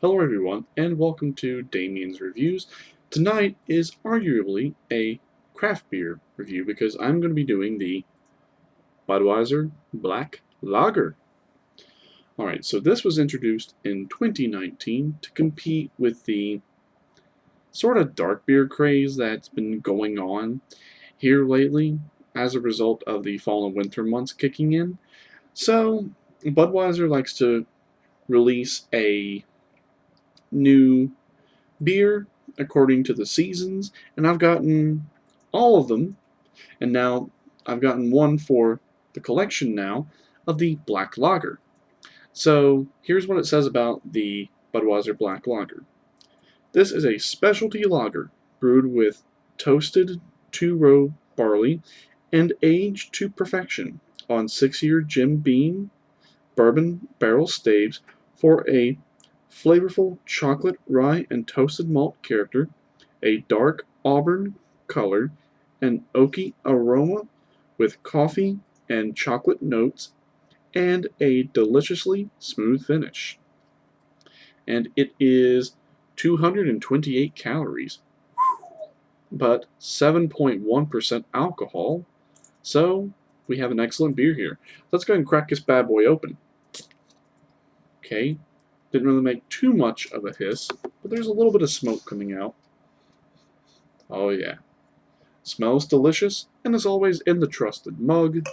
Hello everyone, and welcome to Damien's Reviews. Tonight is arguably a craft beer review because I'm going to be doing the Budweiser Black Lager. Alright, so this was introduced in 2019 to compete with the sort of dark beer craze that's been going on here lately as a result of the fall and winter months kicking in. So, Budweiser likes to release a new beer according to the seasons, and I've gotten all of them, and now I've gotten one for the collection now of the Black Lager. So here's what it says about the Budweiser Black Lager. This is a specialty lager brewed with toasted two-row barley and aged to perfection on 6-year Jim Beam bourbon barrel staves for a flavorful chocolate, rye, and toasted malt character, a dark auburn color, an oaky aroma with coffee and chocolate notes, and a deliciously smooth finish. And it is 228 calories, but 7.1% alcohol. So we have an excellent beer here. Let's go ahead and crack this bad boy open. Okay, didn't really make too much of a hiss, but there's a little bit of smoke coming out. Oh yeah. Smells delicious, and as always in the trusted mug.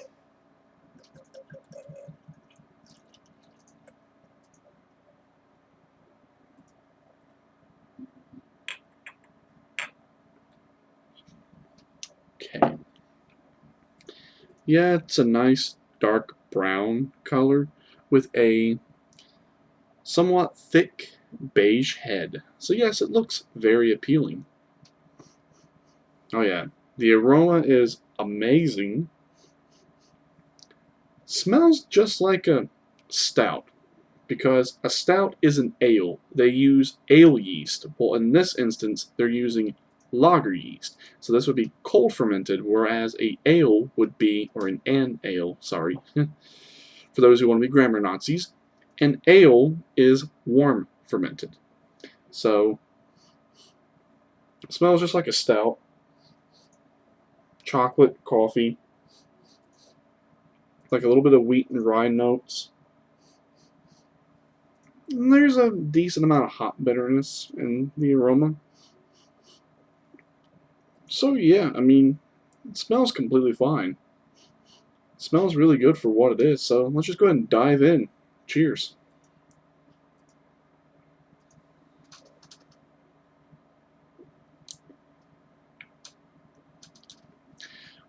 Okay. Yeah, it's a nice dark brown color with a somewhat thick beige head. So yes, it looks very appealing. Oh yeah, the aroma is amazing. Smells just like a stout, because a stout is an ale. They use ale yeast. Well, in this instance, they're using lager yeast. So this would be cold fermented, whereas a ale would be, or an ale, sorry, for those who want to be grammar Nazis, an ale is warm fermented. So it smells just like a stout. Chocolate, coffee, like a little bit of wheat and rye notes. And there's a decent amount of hop bitterness in the aroma. So yeah, I mean, it smells completely fine. It smells really good for what it is, so let's just go ahead and dive in. Cheers.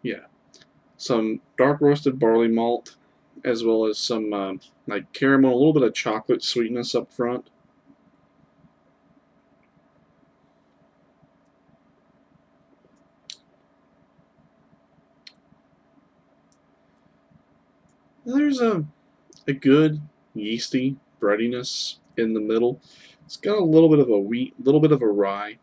Yeah, some dark roasted barley malt, as well as some like caramel, a little bit of chocolate sweetness up front. There's a good yeasty breadiness in the middle. It's got a little bit of a wheat, a little bit of a rye.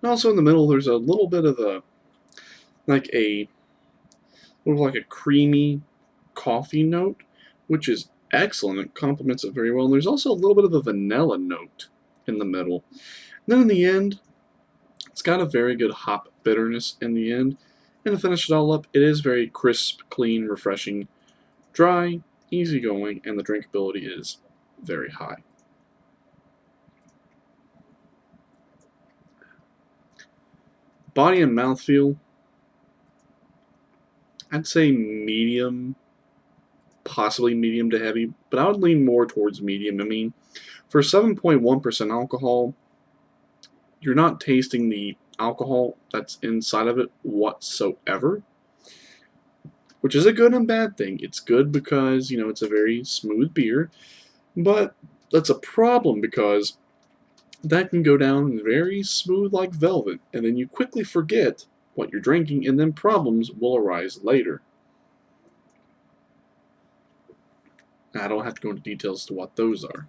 And also in the middle, there's a little bit of a like a little like a creamy coffee note, which is excellent. It complements it very well. And there's also a little bit of a vanilla note in the middle. And then in the end, it's got a very good hop bitterness in the end. And to finish it all up, it is very crisp, clean, refreshing, dry, easygoing, and the drinkability is very high. Body and mouthfeel, I'd say medium, possibly medium to heavy, but I would lean more towards medium. I mean, for 7.1% alcohol, you're not tasting the alcohol that's inside of it whatsoever, which is a good and bad thing. It's good because, it's a very smooth beer, but that's a problem because that can go down very smooth like velvet, and then you quickly forget what you're drinking, and then problems will arise later. I don't have to go into details as to what those are.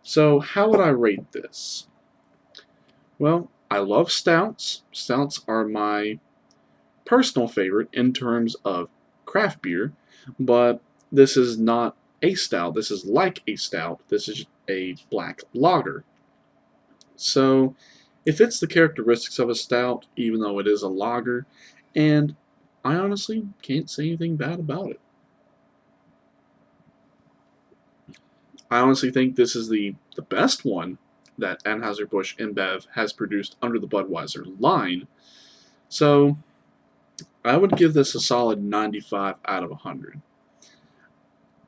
So, how would I rate this? Well, I love stouts. Stouts are my personal favorite in terms of craft beer, but this is not a stout. This is like a stout. This is a black lager. So it fits the characteristics of a stout, even though it is a lager, and I honestly can't say anything bad about it. I honestly think this is the best one that Anheuser-Busch InBev has produced under the Budweiser line. So I would give this a solid 95 out of 100,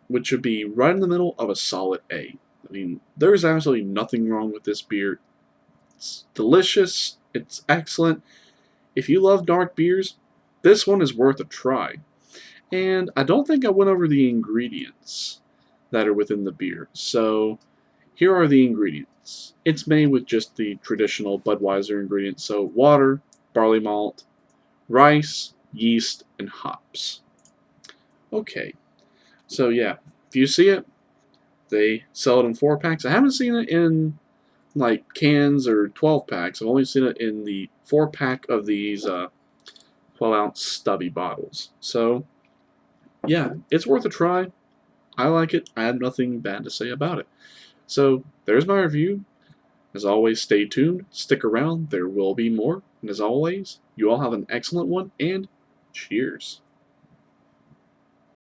which would be right in the middle of a solid A. I mean, there's absolutely nothing wrong with this beer. It's delicious. It's excellent. If you love dark beers, this one is worth a try. And I don't think I went over the ingredients that are within the beer. So here are the ingredients. It's made with just the traditional Budweiser ingredients. So water, barley malt, rice, yeast, and hops. Okay, so yeah, if you see it, they sell it in 4-packs. I haven't seen it in like cans or 12 packs. I've only seen it in the 4-pack of these 12-ounce stubby bottles. So yeah, it's worth a try. I like it. I have nothing bad to say about it. So there's my review. As always, stay tuned, stick around, there will be more. And as always, you all have an excellent one, and cheers.